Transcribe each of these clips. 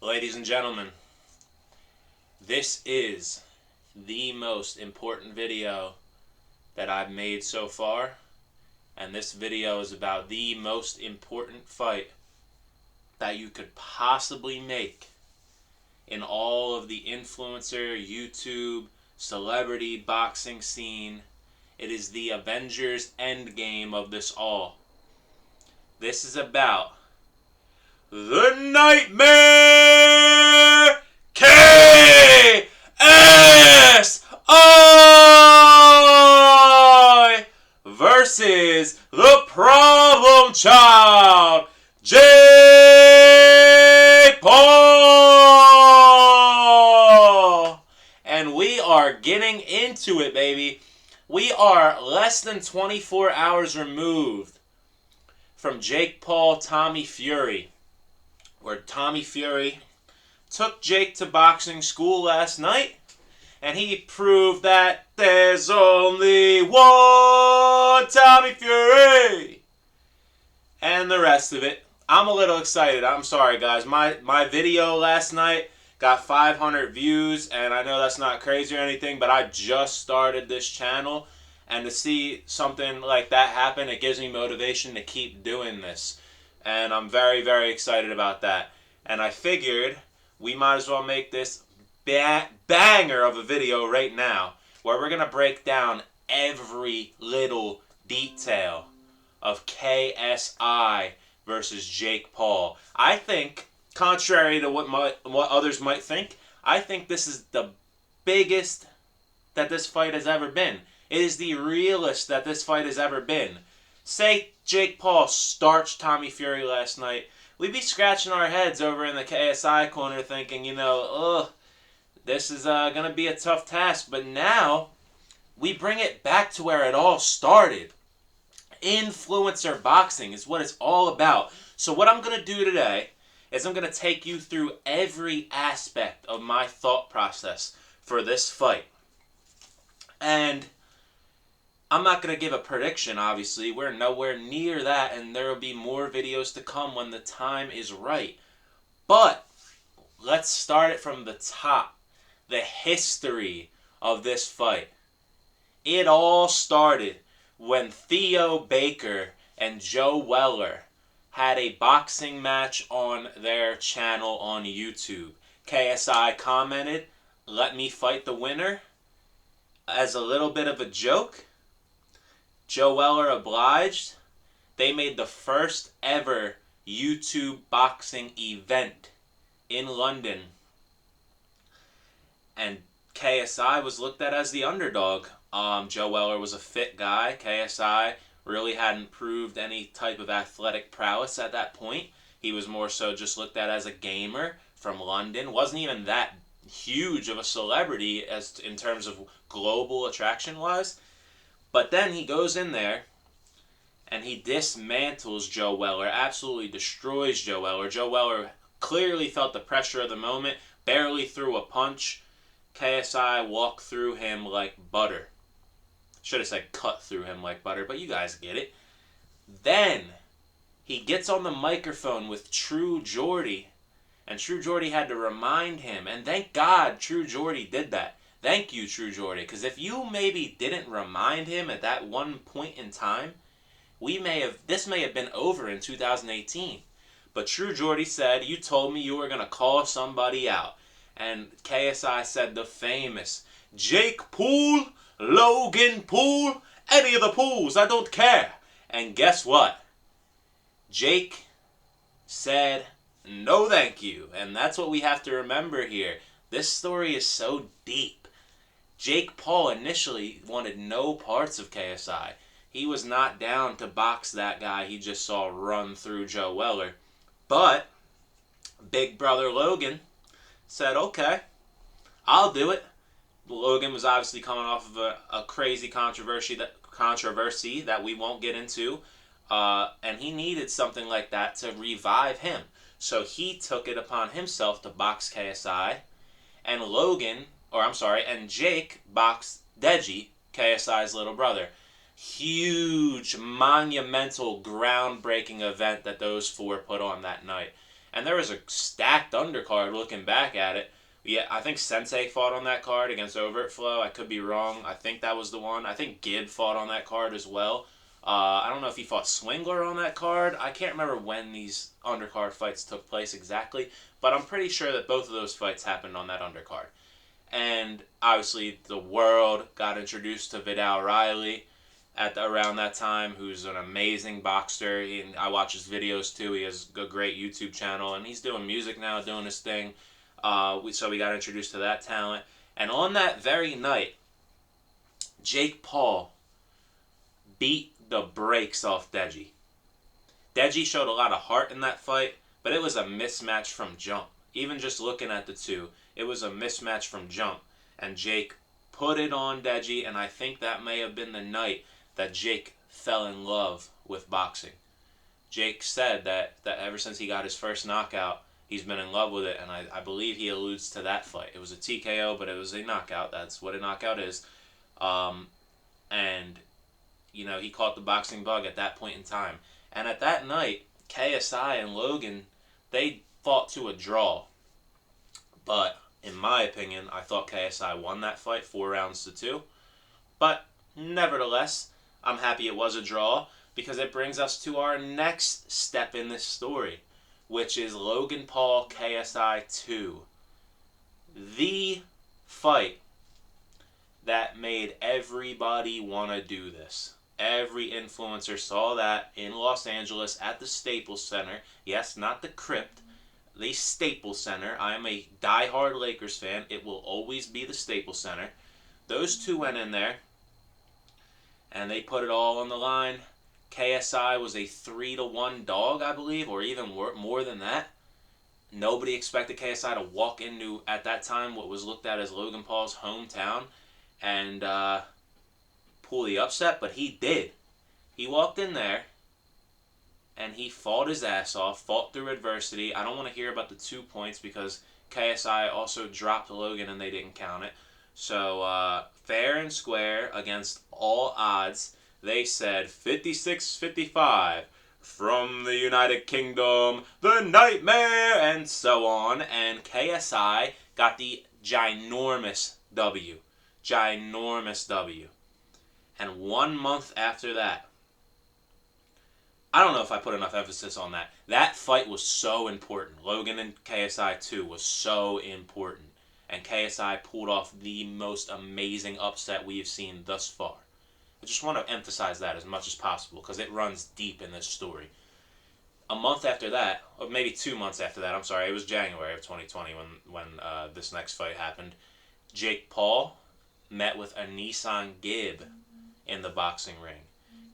Ladies and gentlemen, this is the most important video that I've made so far, and this video is about the most important fight that you could possibly make in all of the influencer, YouTube, celebrity boxing scene. It is the Avengers Endgame of this all. This is about the Nightmare KSI versus the Problem Child, Jake Paul. And we are getting into it, baby. We are less than 24 hours removed from Jake Paul, Tommy Fury, where Tommy Fury took Jake to boxing school last night, and he proved that there's only one Tommy Fury, and the rest of it. I'm a little excited. I'm sorry, guys. My video last night got 500 views, and I know that's not crazy or anything, but I just started this channel, and to see something like that happen, it gives me motivation to keep doing this. And I'm very, very excited about that. And I figured we might as well make this banger of a video right now, where we're going to break down every little detail of KSI versus Jake Paul. I think, contrary to what others might think, I think this is the biggest that this fight has ever been. It is the realest that this fight has ever been. Say Jake Paul starched Tommy Fury last night, we'd be scratching our heads over in the KSI corner thinking, this is going to be a tough task. But now, we bring it back to where it all started. Influencer boxing is what it's all about. So what I'm going to do today is I'm going to take you through every aspect of my thought process for this fight. And I'm not going to give a prediction, obviously. We're nowhere near that, and there will be more videos to come when the time is right. But let's start it from the top. The history of this fight. It all started when Theo Baker and Joe Weller had a boxing match on their channel on YouTube. KSI commented, "Let me fight the winner," as a little bit of a joke. Joe Weller obliged. They made the first ever YouTube boxing event in London. And KSI was looked at as the underdog. Joe Weller was a fit guy. KSI really hadn't proved any type of athletic prowess at that point. He was more so just looked at as a gamer from London. Wasn't even that huge of a celebrity as in terms of global attraction-wise. But then he goes in there and he dismantles Joe Weller, absolutely destroys Joe Weller. Joe Weller clearly felt the pressure of the moment, barely threw a punch. KSI walked through him like butter. Should have said cut through him like butter, but you guys get it. Then he gets on the microphone with True Geordie, and True Geordie had to remind him, and thank God True Geordie did that. Thank you, True Geordie, because if you maybe didn't remind him at that one point in time, this may have been over in 2018. But True Geordie said, "You told me you were going to call somebody out." And KSI said the famous, "Jake Paul, Logan Paul, any of the Pauls, I don't care." And guess what? Jake said, "No thank you." And that's what we have to remember here. This story is so deep. Jake Paul initially wanted no parts of KSI. He was not down to box that guy he just saw run through Joe Weller. But big brother Logan said, "Okay, I'll do it." Logan was obviously coming off of a crazy controversy that we won't get into. And he needed something like that to revive him. So he took it upon himself to box KSI. And and Jake boxed Deji, KSI's little brother. Huge, monumental, groundbreaking event that those four put on that night. And there was a stacked undercard looking back at it. Yeah, I think Sensei fought on that card against Overt Flow. I could be wrong. I think that was the one. I think Gib fought on that card as well. I don't know if he fought Swingler on that card. I can't remember when these undercard fights took place exactly, but I'm pretty sure that both of those fights happened on that undercard. And obviously, the world got introduced to Vidal Riley around that time, who's an amazing boxer. I watch his videos too. He has a great YouTube channel, and he's doing music now, doing his thing. So we got introduced to that talent. And on that very night, Jake Paul beat the brakes off Deji. Deji showed a lot of heart in that fight, but it was a mismatch from jump. Even just looking at the two, it was a mismatch from jump. And Jake put it on Deji, and I think that may have been the night that Jake fell in love with boxing. Jake said that ever since he got his first knockout, he's been in love with it, and I believe he alludes to that fight. It was a TKO, but it was a knockout. That's what a knockout is. And, he caught the boxing bug at that point in time. And at that night, KSI and Logan, they fought to a draw. But, in my opinion, I thought KSI won that fight 4-2. But, nevertheless, I'm happy it was a draw, because it brings us to our next step in this story, which is Logan Paul KSI 2. The fight that made everybody want to do this. Every influencer saw that in Los Angeles at the Staples Center. Yes, not the Crypt, the Staples Center. I am a diehard Lakers fan. It will always be the Staples Center. Those two went in there, and they put it all on the line. KSI was a 3-1 dog, I believe, or even more than that. Nobody expected KSI to walk into, at that time, what was looked at as Logan Paul's hometown and pull the upset, but he did. He walked in there, and he fought his ass off, fought through adversity. I don't want to hear about the 2 points because KSI also dropped Logan and they didn't count it. So, fair and square against all odds. They said 56-55 from the United Kingdom, the Nightmare, and so on. And KSI got the ginormous W. Ginormous W. And 1 month after that, I don't know if I put enough emphasis on that. That fight was so important. Logan and KSI 2 was so important. And KSI pulled off the most amazing upset we have seen thus far. I just want to emphasize that as much as possible because it runs deep in this story. A month after that, or maybe 2 months after that, I'm sorry, it was January of 2020 when this next fight happened. Jake Paul met with AnesonGib in the boxing ring.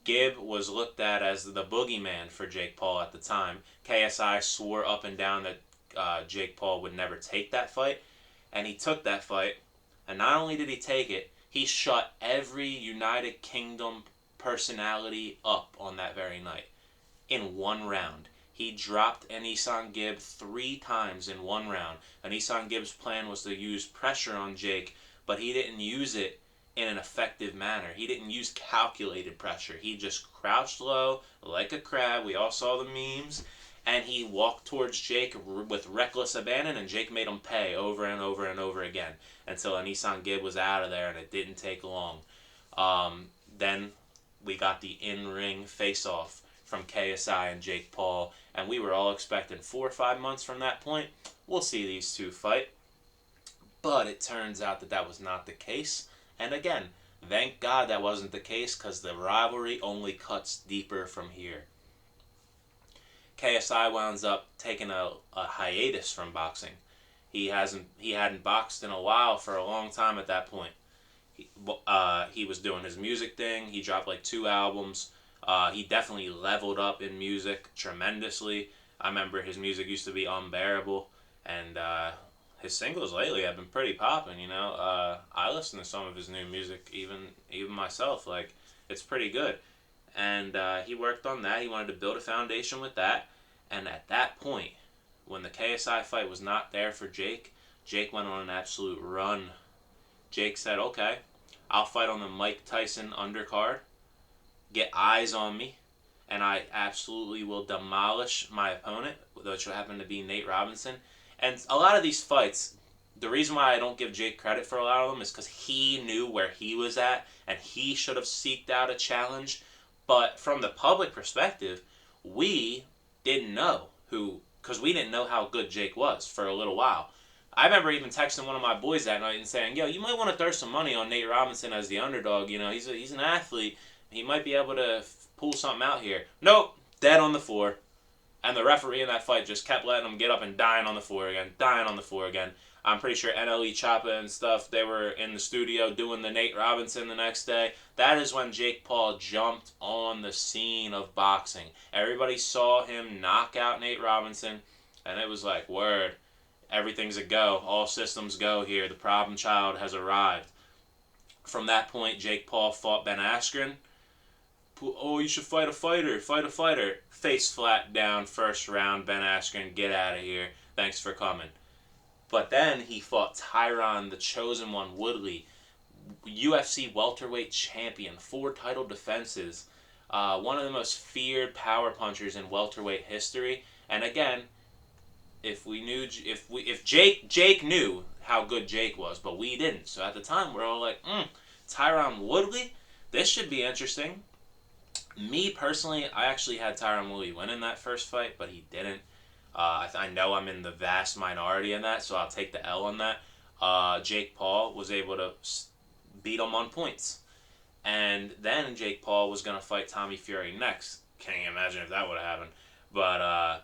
Gib was looked at as the boogeyman for Jake Paul at the time. KSI swore up and down that Jake Paul would never take that fight, and he took that fight, and not only did he take it, he shut every United Kingdom personality up on that very night in one round. He dropped AnesonGib 3 times in one round. AnesonGib's plan was to use pressure on Jake, but he didn't use it in an effective manner. He didn't use calculated pressure. He just crouched low like a crab. We all saw the memes. And he walked towards Jake with reckless abandon, and Jake made him pay over and over and over again until AnesonGib was out of there, and it didn't take long. Then we got the in-ring face-off from KSI and Jake Paul, and we were all expecting 4 or 5 months from that point. We'll see these two fight. But it turns out that was not the case. And again, thank God that wasn't the case because the rivalry only cuts deeper from here. KSI winds up taking a hiatus from boxing. He hadn't boxed in a while for a long time at that point. He was doing his music thing. He dropped like 2 albums. He definitely leveled up in music tremendously. I remember his music used to be unbearable, and his singles lately have been pretty popping. I listen to some of his new music, even myself. Like, it's pretty good. And he worked on that. He wanted to build a foundation with that. And at that point, when the KSI fight was not there for Jake, Jake went on an absolute run. Jake said, okay, I'll fight on the Mike Tyson undercard, get eyes on me, and I absolutely will demolish my opponent, which will happen to be Nate Robinson. And a lot of these fights, the reason why I don't give Jake credit for a lot of them is because he knew where he was at, and he should have seeked out a challenge. But from the public perspective, we didn't know because we didn't know how good Jake was for a little while. I remember even texting one of my boys that night and saying, "Yo, you might want to throw some money on Nate Robinson as the underdog. You know, he's an athlete. He might be able to pull something out here." Nope, dead on the floor. And the referee in that fight just kept letting him get up and dying on the floor again, dying on the floor again. I'm pretty sure NLE Choppa and stuff, they were in the studio doing the Nate Robinson the next day. That is when Jake Paul jumped on the scene of boxing. Everybody saw him knock out Nate Robinson, and it was like, word, everything's a go. All systems go here. The problem child has arrived. From that point, Jake Paul fought Ben Askren. Oh, you should fight a fighter. Fight a fighter. Face flat down, first round. Ben Askren, get out of here. Thanks for coming. But then he fought Tyron, the chosen one, Woodley, UFC welterweight champion, 4 title defenses, one of the most feared power punchers in welterweight history. And again, if Jake knew how good Jake was, but we didn't. So at the time, we're all like, Tyron Woodley, this should be interesting. Me personally, I actually had Tyron Woodley win in that first fight, but he didn't. I know I'm in the vast minority in that, so I'll take the L on that. Jake Paul was able to beat him on points. And then Jake Paul was going to fight Tommy Fury next. Can't even imagine if that would have happened. But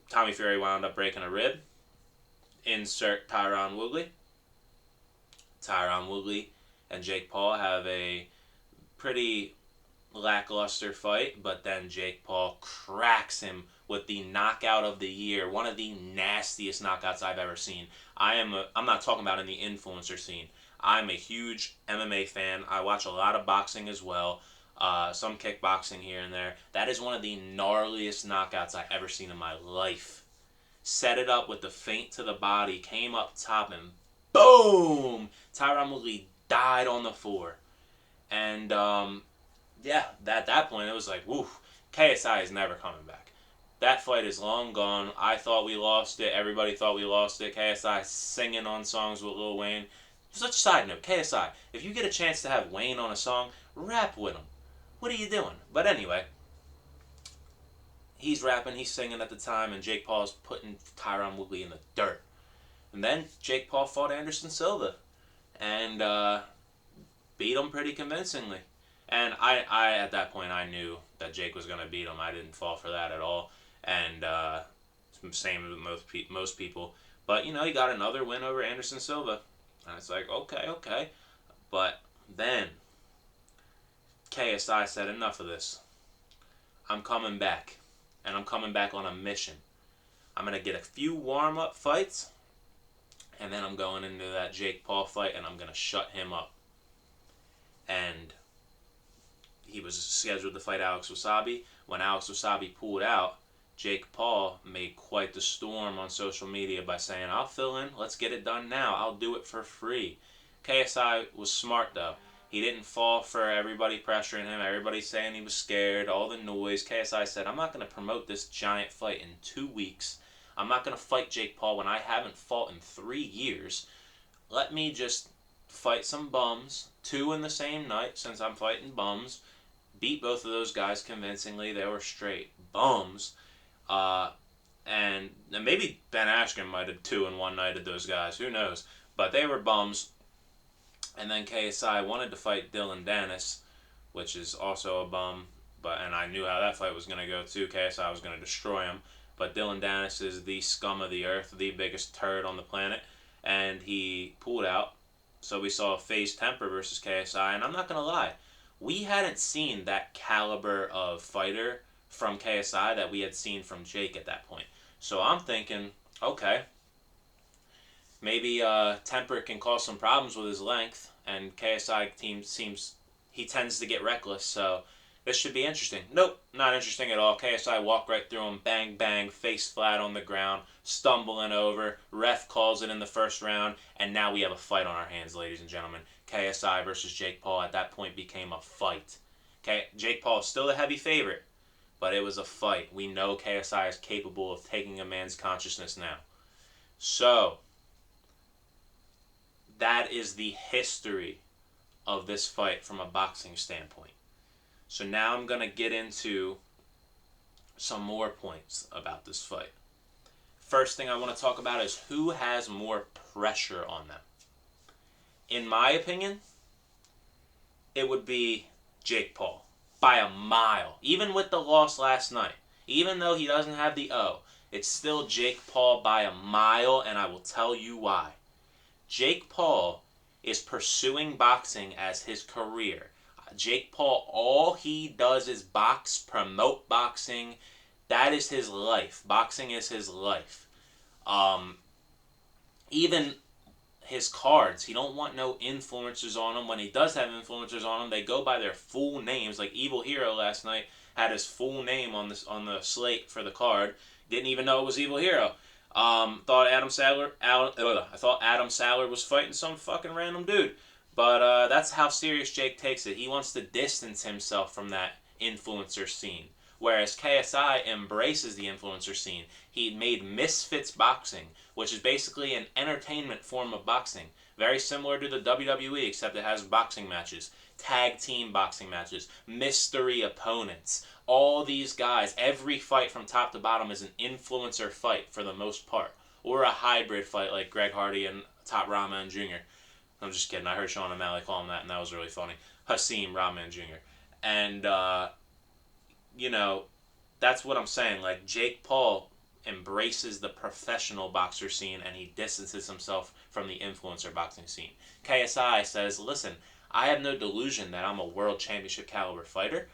Tommy Fury wound up breaking a rib. Insert Tyron Woodley. Tyron Woodley and Jake Paul have a pretty lackluster fight, but then Jake Paul cracks him with the knockout of the year, one of the nastiest knockouts I've ever seen. I'm not talking about in the influencer scene. I'm a huge MMA fan. I watch a lot of boxing as well, some kickboxing here and there. That is one of the gnarliest knockouts I've ever seen in my life. Set it up with the feint to the body, came up top, and boom! Tyron Woodley died on the floor. And yeah, at that point, it was like, woo, KSI is never coming back. That fight is long gone. I thought we lost it. Everybody thought we lost it. KSI singing on songs with Lil Wayne. Such a side note, KSI, if you get a chance to have Wayne on a song, rap with him. What are you doing? But anyway, he's rapping, he's singing at the time, and Jake Paul's putting Tyron Woodley in the dirt. And then Jake Paul fought Anderson Silva and beat him pretty convincingly. And I at that point, I knew that Jake was going to beat him. I didn't fall for that at all. And same with most people. But, you know, he got another win over Anderson Silva. And it's like, okay. But then KSI said, enough of this. I'm coming back. And I'm coming back on a mission. I'm going to get a few warm-up fights. And then I'm going into that Jake Paul fight, and I'm going to shut him up. And he was scheduled to fight Alex Wasabi. When Alex Wasabi pulled out, Jake Paul made quite the storm on social media by saying, I'll fill in, let's get it done now, I'll do it for free. KSI was smart though. He didn't fall for everybody pressuring him, everybody saying he was scared, all the noise. KSI said, I'm not going to promote this giant fight in 2 weeks. I'm not going to fight Jake Paul when I haven't fought in 3 years. Let me just fight some bums, 2 in the same night since I'm fighting bums. Beat both of those guys convincingly. They were straight bums. And maybe Ben Askren might have 2 in one night of those guys. Who knows? But they were bums. And then KSI wanted to fight Dylan Dennis, which is also a bum. And I knew how that fight was going to go too. KSI was going to destroy him. But Dylan Dennis is the scum of the earth, the biggest turd on the planet. And he pulled out. So we saw FaZe Temper versus KSI. And I'm not going to lie. We hadn't seen that caliber of fighter from KSI that we had seen from Jake at that point. So I'm thinking, okay, maybe Temper can cause some problems with his length, and KSI team he tends to get reckless, so this should be interesting. Nope, not interesting at all. KSI walked right through him, bang, bang, face flat on the ground, stumbling over. Ref calls it in the first round, and now we have a fight on our hands, ladies and gentlemen. KSI versus Jake Paul at that point became a fight. Okay, Jake Paul is still the heavy favorite, but it was a fight. We know KSI is capable of taking a man's consciousness now. So, that is the history of this fight from a boxing standpoint. So now I'm going to get into some more points about this fight. First thing I want to talk about is who has more pressure on them. In my opinion, it would be Jake Paul by a mile. Even with the loss last night, even though he doesn't have the O, it's still Jake Paul by a mile, and I will tell you why. Jake Paul is pursuing boxing as his career. Jake Paul, all he does is box, promote boxing. That is his life. Boxing is his life. Even his cards, he don't want no influencers on him. When he does have influencers on him, they go by their full names. Like Evil Hero last night had his full name on the slate for the card. Didn't even know it was Evil Hero. I thought Adam Sandler was fighting some fucking random dude. But that's how serious Jake takes it. He wants to distance himself from that influencer scene. Whereas KSI embraces the influencer scene. He made Misfits Boxing, which is basically an entertainment form of boxing. Very similar to the WWE, except it has boxing matches. Tag team boxing matches. Mystery opponents. All these guys, every fight from top to bottom is an influencer fight for the most part. Or a hybrid fight like Greg Hardy and Top Rahman Jr. I'm just kidding. I heard Sean O'Malley call him that, and that was really funny. Hasim Rahman Jr. And, that's what I'm saying. Like, Jake Paul embraces the professional boxer scene, and he distances himself from the influencer boxing scene. KSI says, listen, I have no delusion that I'm a world championship caliber fighter.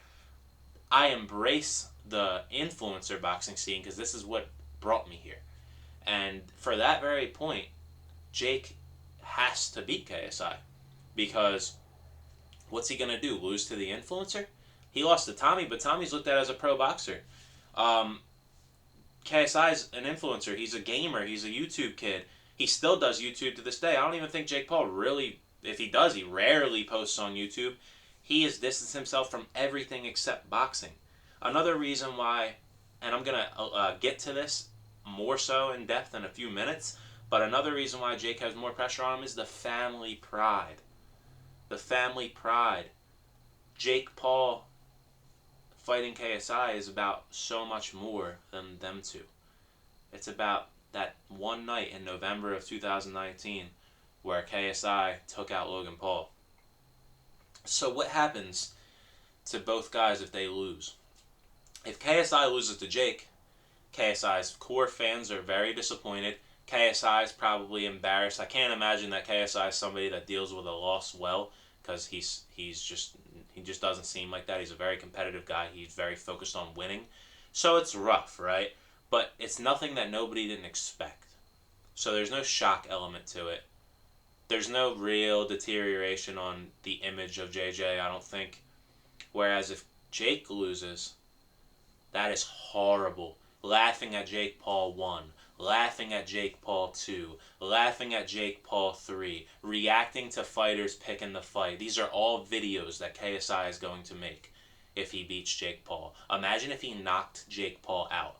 I embrace the influencer boxing scene because this is what brought me here. And for that very point, Jake has to beat KSI. Because what's he going to do? Lose to the influencer? He lost to Tommy, but Tommy's looked at as a pro boxer. KSI's an influencer. He's a gamer. He's a YouTube kid. He still does YouTube to this day. I don't even think Jake Paul really, if he does, he rarely posts on YouTube. He has distanced himself from everything except boxing. Another reason why, and I'm going to get to this more so in depth in a few minutes, but another reason why Jake has more pressure on him is the family pride. The family pride. Jake Paul fighting KSI is about so much more than them two. It's about that one night in November of 2019 where KSI took out Logan Paul. So what happens to both guys if they lose? If KSI loses to Jake, KSI's core fans are very disappointed. KSI is probably embarrassed. I can't imagine that KSI is somebody that deals with a loss well, because he just doesn't seem like that. He's a very competitive guy. He's very focused on winning. So it's rough, right? But it's nothing that nobody didn't expect. So there's no shock element to it. There's no real deterioration on the image of JJ, I don't think. Whereas if Jake loses, that is horrible. Laughing at Jake Paul 1, laughing at Jake Paul 2, laughing at Jake Paul 3, reacting to fighters picking the fight. These are all videos that KSI is going to make if he beats Jake Paul. Imagine if he knocked Jake Paul out.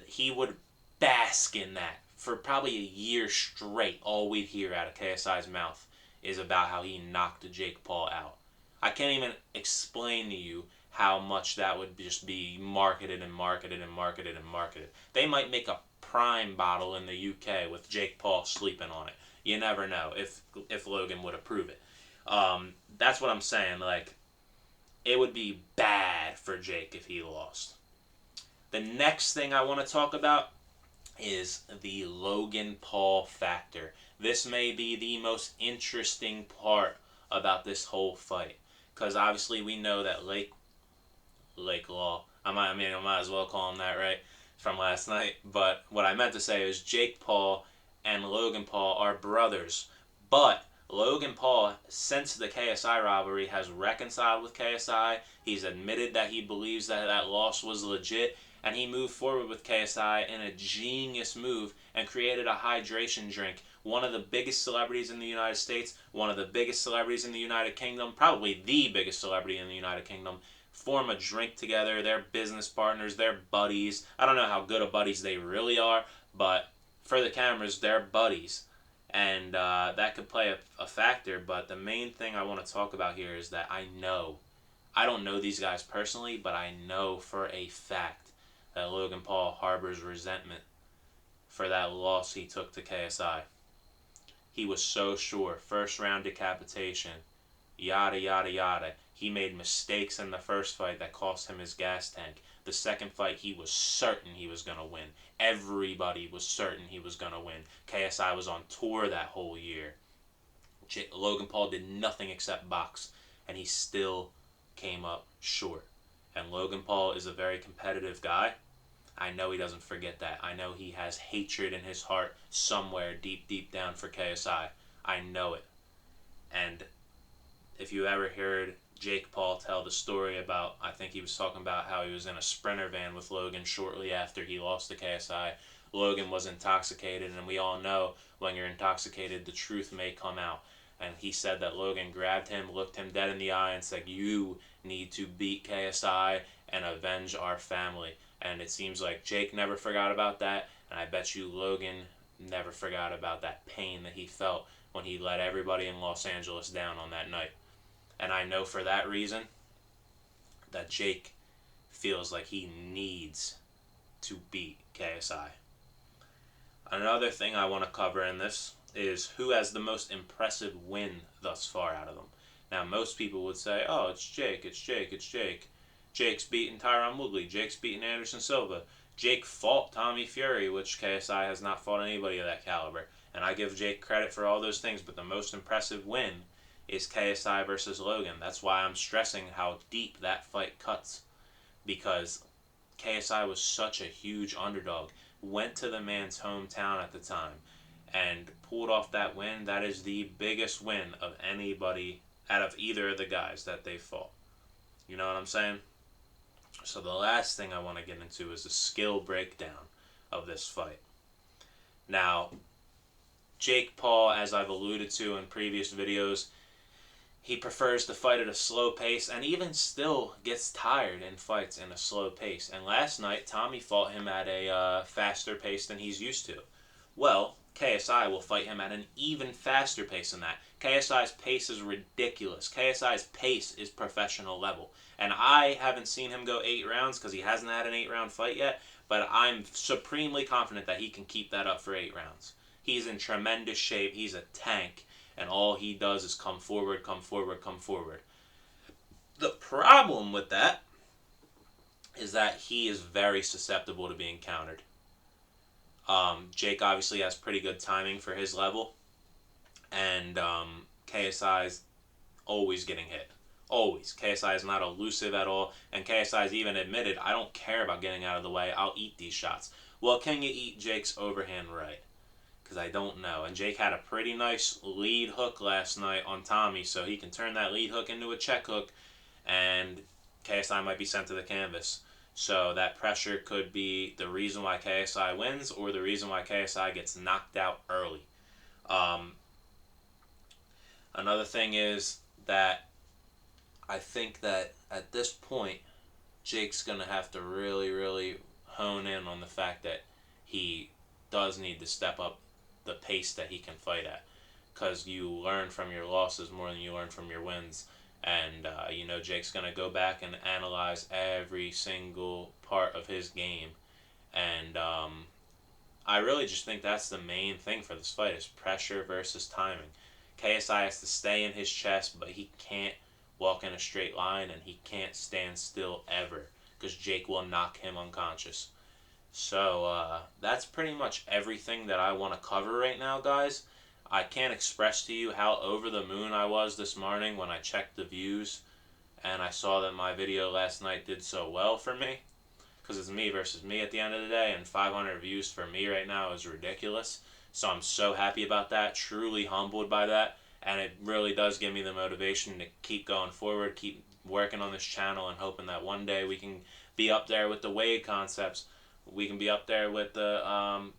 He would bask in that for probably a year straight. All we'd hear out of KSI's mouth is about how he knocked Jake Paul out. I can't even explain to you how much that would just be marketed and marketed and marketed and marketed. They might make a Prime bottle in the UK with Jake Paul sleeping on it. You never know if Logan would approve it. That's what I'm saying. Like, it would be bad for Jake if he lost. The next thing I want to talk about is the Logan Paul factor. This may be the most interesting part about this whole fight, because obviously we know that Lake Law, I might as well call him that, right, from last night. But what I meant to say is Jake Paul and Logan Paul are brothers. But Logan Paul, since the KSI robbery, has reconciled with KSI. He's admitted that he believes that loss was legit. And he moved forward with KSI in a genius move and created a hydration drink. One of the biggest celebrities in the United States, one of the biggest celebrities in the United Kingdom, probably the biggest celebrity in the United Kingdom, form a drink together. They're business partners, they're buddies. I don't know how good of buddies they really are, but for the cameras, they're buddies. And that could play a factor, but the main thing I want to talk about here is that I don't know these guys personally, but I know for a fact that Logan Paul harbors resentment for that loss he took to KSI. He was so sure. First round decapitation. Yada, yada, yada. He made mistakes in the first fight that cost him his gas tank. The second fight, he was certain he was going to win. Everybody was certain he was going to win. KSI was on tour that whole year. Logan Paul did nothing except box, and he still came up short. And Logan Paul is a very competitive guy. I know he doesn't forget that. I know he has hatred in his heart somewhere deep, deep down for KSI. I know it. And if you ever heard Jake Paul tell the story about, I think he was talking about how he was in a Sprinter van with Logan shortly after he lost to KSI. Logan was intoxicated, and we all know when you're intoxicated, the truth may come out. And he said that Logan grabbed him, looked him dead in the eye, and said, "You need to beat KSI and avenge our family." And it seems like Jake never forgot about that, and I bet you Logan never forgot about that pain that he felt when he let everybody in Los Angeles down on that night. And I know for that reason that Jake feels like he needs to beat KSI. Another thing I want to cover in this is who has the most impressive win thus far out of them. Now, most people would say, oh, it's Jake, it's Jake, it's Jake. Jake's beaten Tyron Woodley. Jake's beaten Anderson Silva. Jake fought Tommy Fury, which KSI has not fought anybody of that caliber. And I give Jake credit for all those things, but the most impressive win is KSI versus Logan. That's why I'm stressing how deep that fight cuts. Because KSI was such a huge underdog. Went to the man's hometown at the time and pulled off that win. That is the biggest win of anybody out of either of the guys that they fought. You know what I'm saying? So the last thing I want to get into is the skill breakdown of this fight. Now, Jake Paul, as I've alluded to in previous videos, he prefers to fight at a slow pace and even still gets tired in fights in a slow pace. And last night, Tommy fought him at a faster pace than he's used to. Well, KSI will fight him at an even faster pace than that. KSI's pace is ridiculous. KSI's pace is professional level. And I haven't seen him go 8 rounds because he hasn't had an 8-round fight yet, but I'm supremely confident that he can keep that up for 8 rounds. He's in tremendous shape. He's a tank. And all he does is come forward, come forward, come forward. The problem with that is that he is very susceptible to being countered. Jake obviously has pretty good timing for his level. And KSI's always getting hit. Always. KSI is not elusive at all. And KSI's even admitted, I don't care about getting out of the way. I'll eat these shots. Well, can you eat Jake's overhand right? Because I don't know. And Jake had a pretty nice lead hook last night on Tommy, so he can turn that lead hook into a check hook, and KSI might be sent to the canvas. So that pressure could be the reason why KSI wins or the reason why KSI gets knocked out early. Another thing is that I think that at this point, Jake's going to have to really, really hone in on the fact that he does need to step up the pace that he can fight at, because you learn from your losses more than you learn from your wins. And Jake's going to go back and analyze every single part of his game. And I really just think that's the main thing for this fight is pressure versus timing. KSI has to stay in his chest, but he can't walk in a straight line, and he can't stand still ever, because Jake will knock him unconscious. So that's pretty much everything that I want to cover right now, guys. I can't express to you how over the moon I was this morning when I checked the views and I saw that my video last night did so well for me, because it's me versus me at the end of the day, and 500 views for me right now is ridiculous. So I'm so happy about that, truly humbled by that, and it really does give me the motivation to keep going forward, keep working on this channel, and hoping that one day we can be up there with the Wade concepts. We can be up there with the,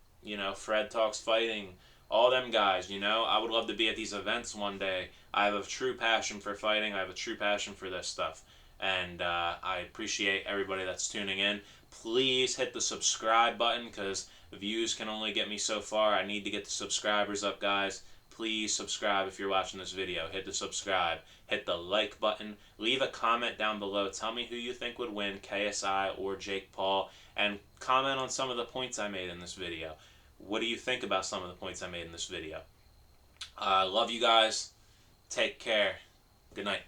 Fred Talks Fighting, all them guys, I would love to be at these events one day. I have a true passion for fighting. I have a true passion for this stuff. And I appreciate everybody that's tuning in. Please hit the subscribe button because views can only get me so far. I need to get the subscribers up, guys. Please subscribe if you're watching this video. Hit the subscribe. Hit the like button. Leave a comment down below. Tell me who you think would win, KSI or Jake Paul. And comment on some of the points I made in this video. What do you think about some of the points I made in this video? Love you guys. Take care. Good night.